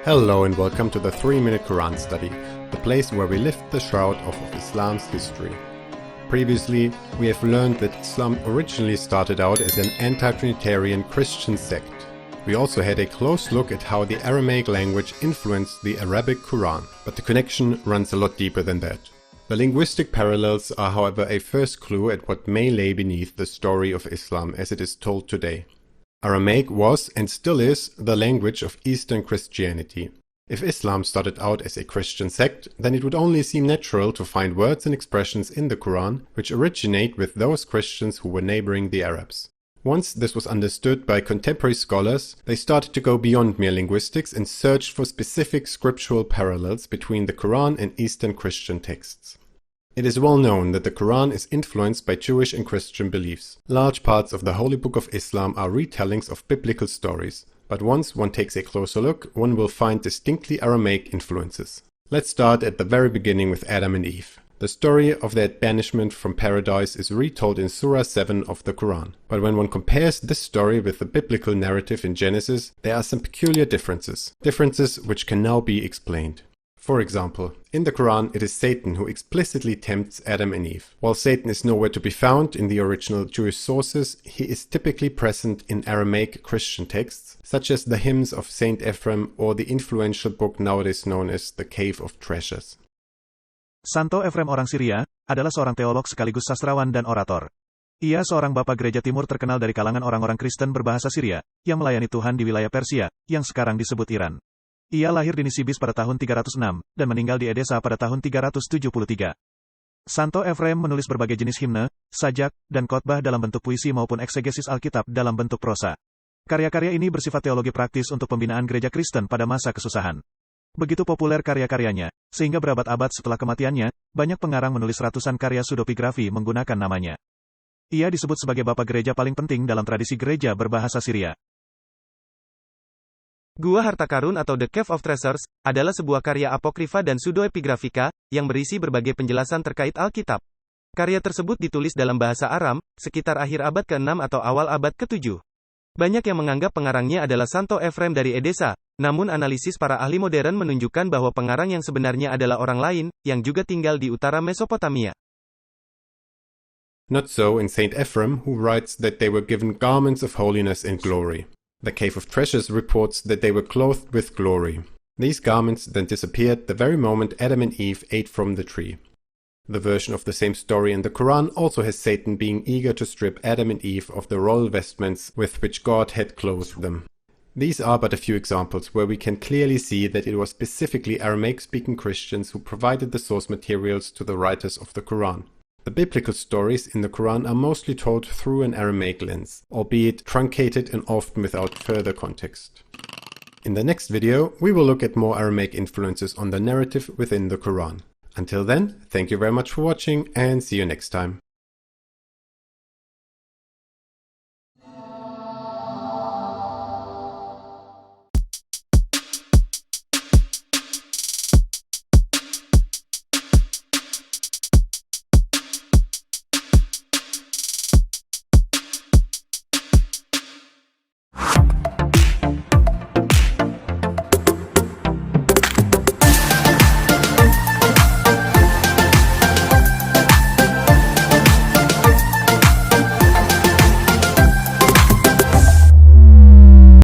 Hello and welcome to the 3-Minute Quran Study, the place where we lift the shroud off of Islam's history. Previously, we have learned that Islam originally started out as an anti-Trinitarian Christian sect. We also had a close look at how the Aramaic language influenced the Arabic Quran, but the connection runs a lot deeper than that. The linguistic parallels are, however, a first clue at what may lay beneath the story of Islam as it is told today. Aramaic was, and still is, the language of Eastern Christianity. If Islam started out as a Christian sect, then it would only seem natural to find words and expressions in the Quran which originate with those Christians who were neighboring the Arabs. Once this was understood by contemporary scholars, they started to go beyond mere linguistics and searched for specific scriptural parallels between the Quran and Eastern Christian texts. It is well known that the Quran is influenced by Jewish and Christian beliefs. Large parts of the Holy Book of Islam are retellings of biblical stories, but once one takes a closer look, one will find distinctly Aramaic influences. Let's start at the very beginning with Adam and Eve. The story of their banishment from paradise is retold in Surah 7 of the Quran. But when one compares this story with the biblical narrative in Genesis, there are some peculiar differences which can now be explained. For example, in the Quran it is Satan who explicitly tempts Adam and Eve. While Satan is nowhere to be found in the original Jewish sources, he is typically present in Aramaic Christian texts, such as the hymns of Saint Ephraim or the influential book nowadays known as the Cave of Treasures. Santo Ephraim orang Syria, adalah seorang teolog sekaligus sastrawan dan orator. Ia seorang bapak gereja timur terkenal dari kalangan orang-orang Kristen berbahasa Syria, yang melayani Tuhan di wilayah Persia, yang sekarang disebut Iran. Ia lahir di Nisibis pada tahun 306, dan meninggal di Edessa pada tahun 373. Santo Ephraim menulis berbagai jenis himne, sajak, dan khotbah dalam bentuk puisi maupun eksegesis Alkitab dalam bentuk prosa. Karya-karya ini bersifat teologi praktis untuk pembinaan gereja Kristen pada masa kesusahan. Begitu populer karya-karyanya, sehingga berabad-abad setelah kematiannya, banyak pengarang menulis ratusan karya pseudepigrafi menggunakan namanya. Ia disebut sebagai bapak gereja paling penting dalam tradisi gereja berbahasa Syria. Gua Harta Karun atau The Cave of Treasures, adalah sebuah karya apokrifa dan pseudoepigrafika, yang berisi berbagai penjelasan terkait Alkitab. Karya tersebut ditulis dalam bahasa Aram, sekitar akhir abad ke-6 atau awal abad ke-7. Banyak yang menganggap pengarangnya adalah Santo Ephraim dari Edessa, namun analisis para ahli modern menunjukkan bahwa pengarang yang sebenarnya adalah orang lain, yang juga tinggal di utara Mesopotamia. Not so in Saint Ephraim, who writes that they were given garments of holiness and glory. The Cave of Treasures reports that they were clothed with glory. These garments then disappeared the very moment Adam and Eve ate from the tree. The version of the same story in the Quran also has Satan being eager to strip Adam and Eve of the royal vestments with which God had clothed them. These are but a few examples where we can clearly see that it was specifically Aramaic-speaking Christians who provided the source materials to the writers of the Quran. The biblical stories in the Quran are mostly told through an Aramaic lens, albeit truncated and often without further context. In the next video, we will look at more Aramaic influences on the narrative within the Quran. Until then, thank you very much for watching and see you next time.